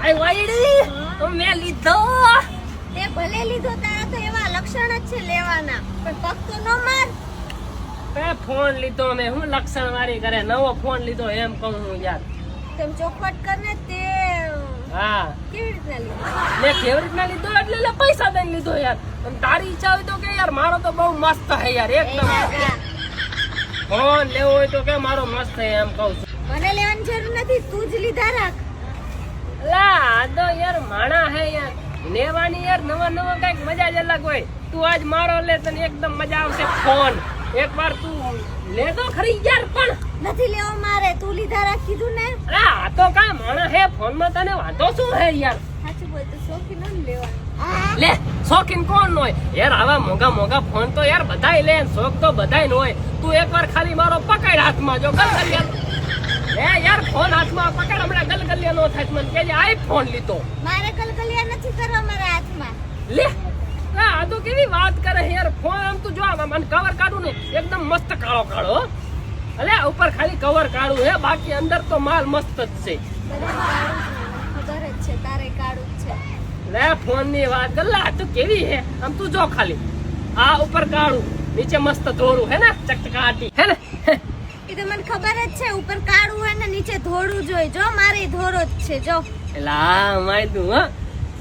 આઈ YD મેં લીધો. તે ભલે લીધો, તારા તો એવા લક્ષણ જ છે લેવાના, પણ પગ તો ન માર. મેં ફોન લીધો, મેં હું લક્ષણ વાળી કરે, નવો ફોન લીધો એમ કહું હું યાર. તેમ ચોખવટ કરને. તે હા કેવી રીતના લીધો? મેં કેવી રીતના લીધો એટલે લે પૈસા દઈને લીધો યાર. અને તારી ઈચ્છા હોય તો કે યાર મારો તો બહુ મસ્ત હે યાર, એકદમ ફોન લેવો હોય તો કે મારો મસ્ત હે એમ કહું છું. મને લેવાની જરૂર નથી, તું જ લીધા રાખ. લા આ તો યાર માણા હે યાર, લેવાની યાર નવા નવા કઈક મજા જ અલગ હોય. તું આજ મારો લે તને એકદમ મજા આવશે ફોન. એકવાર તું લે તો ખરી યાર. પણ નથી લેવો મારે, તું લીધા રાખ કીધું ને. અરે આ તો કા માણા હે, ફોન માં તને વાંધો શું હે યાર? સાચું બોલ તો શોખીન ન લેવાનું. લે શોખીન કોણ નો હોય યાર? આવા મોંઘા મોંઘા ફોન તો યાર બધાય લે, શોખ તો બધાય નો હોય. તું એકવાર ખાલી મારો પકડ હાથમાં, જો ગલગલિયા લે યાર ફોન હાથમાં પકડ, હમણાં ગલગલિયા નો થાય મને કેજે આઈ ફોન લીધો. મારે કલકલિયા નથી કરવા મારા હાથમાં. લે આ તો કેવી વાત કરે યાર. ફોન આમ તું જો મને કવર કાઢું ને એકદમ મસ્ત કાળો કાળો. અલે ઉપર ખાલી કવર કાઢું હે, બાકી અંદર તો માલ મસ્ત જ છે. ખબર જ છે તારે કાળું જ છે. લે ફોન ની વાત ગલ્લા તું કેવી હે આમ તું જો ખાલી. આ ઉપર કાળું, નીચે મસ્ત ધોળું હે ને, ચકચકાટી હે ને. એ તો મને ખબર જ છે, ઉપર કાળું હોય ને નીચે ધોળું જોઈ. જો મારે ધોળો જ છે જો. એલા માય તું હા,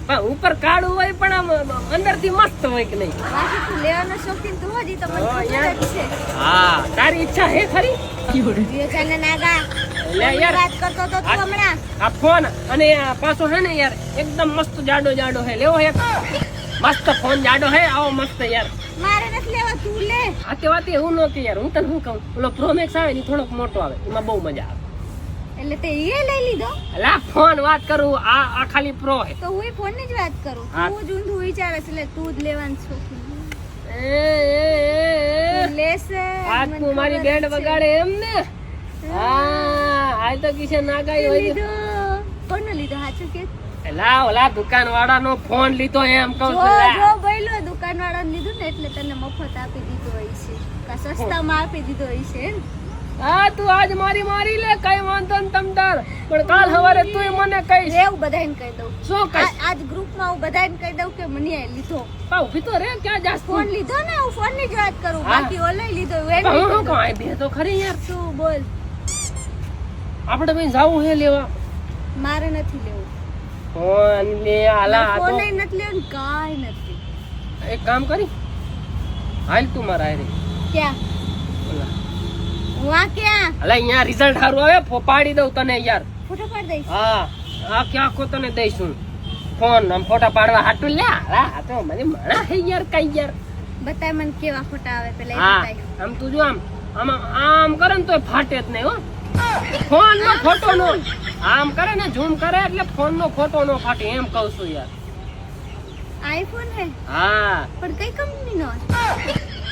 પણ ઉપર કાળું હોય પણ આમ અંદર થી મસ્ત હોય કે નહીં? બાકી તું લેવાનો શોખીન તું હજી તો મને ખબર જ છે. હા તારી ઈચ્છા હે ખરી? વિવેકાનંદ નાગા લે યાર વાત કરતો તો તું હમણાં. આ ફોન અને આ પાછો હે ને યાર એકદમ મસ્ત જાડો જાડો હે. લેવો હે મસ્ત ફોન જાડો હે, આવો મસ્ત યાર. મારે નથી લેવા, તું લે. આતે વાતે એવું નો કે યાર, હું તને શું કહું, ઓલો પ્રો મેક્સ આવે ને થોડોક મોટો આવે, એમાં બહુ મજા આવે. એટલે તે એ લઈ લીધો? અલા ફોન વાત કરું, આ ખાલી પ્રો હે. તો હું ફોન ની જ વાત કરું. હા. તું જ ઊંધું વિચારે છે, એટલે તું જ લેવાનું શોખીન. એ તું લેશે. આજ મને તું મારી ખબર બેડ જ છે. વગાડે એમ ને? હા આજ તો કિશે નાગાઈ હોય. લીધો. કોનો લીધો સાચું કે? એલા ઓલા દુકાન વાળાનો ફોન લીધો એમ કહું જો છું. લા. જો બોલ્યો દુકાન વાળાને લીધું ને એટલે તને મફત આપી દીધો હોય છે, કા સસ્તામાં આપી દીધો હોય છે એમ. હા તું આજ મારી લે, કઈ વાંધો ને તમ તાર. પણ કાલ સવારે તું મને કહીશ. એવું બધાને કહી દઉં. શું કહીશ? આજ ગ્રુપમાં હું બધાને કહી દઉં કે મને આ લીધો પા ઉભી તો રે, ક્યાં જાસ ફોન લીધો ને. હું ફોન ની જ વાત કરું, હા. બાકી ઓલો લીધો એમ હું લીધો. કહું આ બે તો ખરી યાર. શું બોલ? આપણે ભાઈ જાવું હે લેવા મારે નથી લેવું. ફોન લે. આલા આ ફોન તો નથી લેવું ને કાંઈ નથી. એક કામ કરી, હાલ તું મારા હારે. ક્યાં? વાં ક્યાં? અલા અહીંયા રિઝલ્ટ સારું આવે, પાડી દઉં તને યાર. ફોટો પાડ દઈશ. હા આ ક્યાં આખો તને દઈશું ફોન. આમ ફોટા પાડવા હાટું લે. આ તો મને મણા હે યાર કઈ યાર. બતાય મને કેવા ફોટા આવે પેલા એ હા બતાય. આમ તું જો આમ કરે ને તો ફાટે જ નહીં હો. ફોન નો ફોટો નો આમ કરે ને ઝૂમ કરે એટલે ફોન નો ફોટો નો ફાટે એમ કહું છું યાર. આઈફોન હે હા પણ કઈ કંપની નો?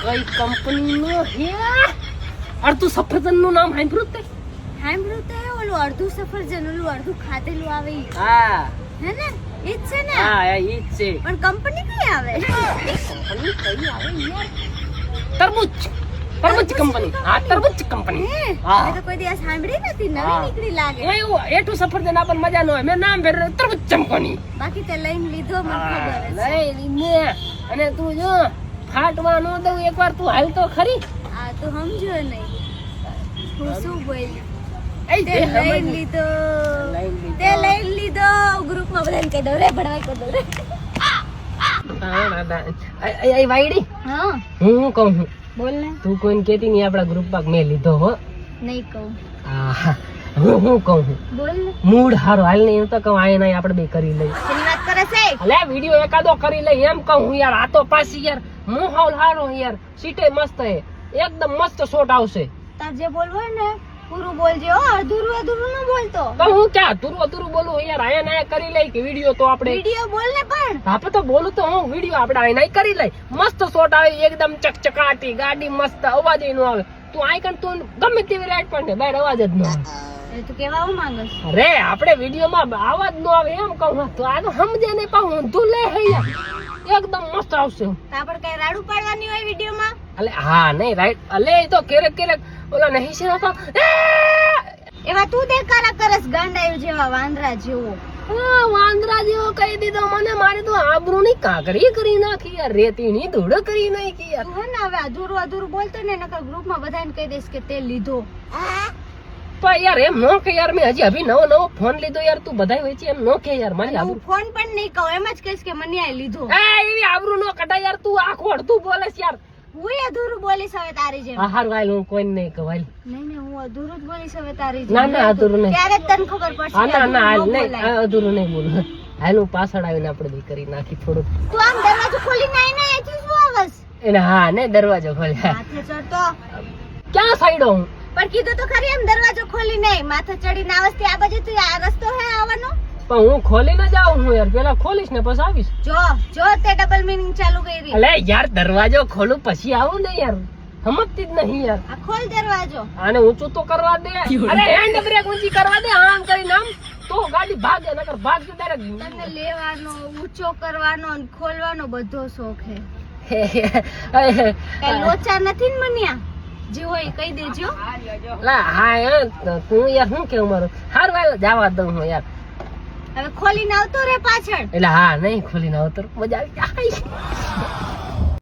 કઈ કંપની નો હે? અડધું સફરજન નું નામ સાંભળ્યું તે? સાંભળ્યું તો હે, ઓલું અડધું સફરજન ઓલું અડધું ખાધેલું આવે ઈ. હા હે ને? ઈ જ છે ને? હા ઈ જ છે. પણ કંપની કઈ આવે? કંપની કઈ આવે યાર? તરબૂચ કંપની. હા તરબૂચ કંપની. હે? હા. મેં તો કોઈ દિવસ સાંભળી નથી, નવી હા. નીકળી લાગે. એવું એઠું સફરજન આપણને મજા ન હોય. મેં નામ ભેર તરબૂચ કંપની. બાકી તે લઈને લીધો મને ખબર જ છે. લઈ લીને અને તું જો ફાટવા ન દઉં એકવાર તું હાલ તો ખરી. આ તો સમજો નહીં હું શું બોલી. એ તે લઈને લીધો. તે લઈને લીધો. ગ્રુપમાં બધાને કહી દઉં રે, ભણવાઈ કહી દઉં રે. વાયડી હા હું કહું છું, બોલ ને. તું કોઈને કેતી નહીં આપડા ગ્રુપ માં મેં લીધો હો. નહીં કહું. હા હું કહું છું, બોલ ને. મૂડ હારો હાલ ને એમ તો કહું આય નહીં આપણે બે કરી લઈ. શેની વાત કરે છે? અલે વિડિયો એકાદો કરી લઈ એમ કહું હું યાર. આ તો પાછી યાર માહોલ હારો યાર, સીટે મસ્ત હે, એકદમ મસ્ત શોટ આવશે. તાર જે બોલવું હોય ને પૂરું બોલજે હો, અધૂરું અધૂરું ન બોલતો. તો હું ક્યાં તુરું બોલું યાર? આયા નાયા કરી લઈ કે વિડિયો તો આપણે વિડિયો બોલ ને પણ. આપણે તો બોલું તો હું વિડિયો આપણે આયા નાય કરી લઈ. મસ્ત શોટ આવે એકદમ ચકચકાટી, ગાડી મસ્ત, અવાજ ય ન આવે. તું આઈ કન તું ગમે તેવી રાઈટ પણ ને બહાર અવાજ જ ન આવે. એ તું કેવા હું માંગસ? અરે આપણે વિડિયોમાં અવાજ ન આવે એમ કહું. તો આ તો સમજે નહીં પાઉં ઊંધું લે હે યાર, એકદમ મસ્ત આવશે. આપણે કઈ રાડું પાડવાની હોય વિડિયોમાં? અલે હા નહીં રાઈટ. અલે એ તો ક્યારેક ઓલા નહીં છે તો એવા તું દેખાડા કરસ ગાંડાયું જેવા વાંદરા જેવો. જેવો કહી દીધો મને, મારી તો આબરૂની કાકરી કરી નાખી યાર, રેતીની ધૂળ કરી નાખી યાર. તું હે ને હવે અધૂરું બોલતો ને, નકર ગ્રુપમાં બધાને કહી દઈશ કે તે લીધો. પણ યાર એમ નો કે યાર, મેં હજી અભી નવો ફોન લીધો યાર, તું બધાય હોય છે એમ નો કે યાર, મારી આબરૂ. હું ફોન પણ નહીં કહું, એમ જ કહીશ કે મને આ લીધો. એવી આબરૂ નો કઢાય યાર, તું આખો અડધું બોલે છે યાર. હું અધૂરું બોલીશ હવે તારી જેમ. હારું હાલ, હું કોઈને નહીં કહું હાલ. નહીં હું અધૂરું જ બોલીશ હવે તારી જેમ. ના ના અધૂરું નહીં. ત્યારે જ તને ખબર પડશે. હા ના ના હાલ અધૂરું ન નહીં, બોલાય. અધૂરું નહીં બોલું. હાલ હું પાછળ આવીને આપણે બી કરી નાખી થોડુંક. તું આમ દરવાજો ખોલી નાય ને એથી શું આવસ? એને હા ને દરવાજો ખોલ્યા. માથે ચડતો. ક્યાં સાઈડો હું? પણ કીધું તો ખરી એમ દરવાજો ખોલી નાય, માથે ચડીને આવસ આ બાજુ તું આ રસ્તો હે આવવાનો. પણ હું ખોલીને જાઉં હું યાર, પેલા ખોલીશ ને પછી આવીશ. જો તે ડબલ મીનિંગ ચાલુ કરી. અલે યાર દરવાજો ખોલું પછી આવું ને યાર, સમજતી જ નહીં યાર. આ ખોલ દરવાજો. આને ઊંચું તો કરવા દે. અરે હેન્ડ બ્રેક ઊંચી કરવા દે, આમ કરીને આમ તો ગાડી ભાગે, નકર ભાગશે ડાયરેક્ટ. તને લેવાનો, ઊંચો કરવાનો અને ખોલવાનો બધો શોખ હે. કઈ લોચા નથી ને મન્યા, જે હોય કહી દેજો. લા હા યાર, તું યાર શું કેવું મારું. હારું હાલ જવા દઉં હું યાર. હવે ખોલીને આવતો રે પાછળ. એટલે હા નહીં ખોલીને આવતો મજા આવી જાય.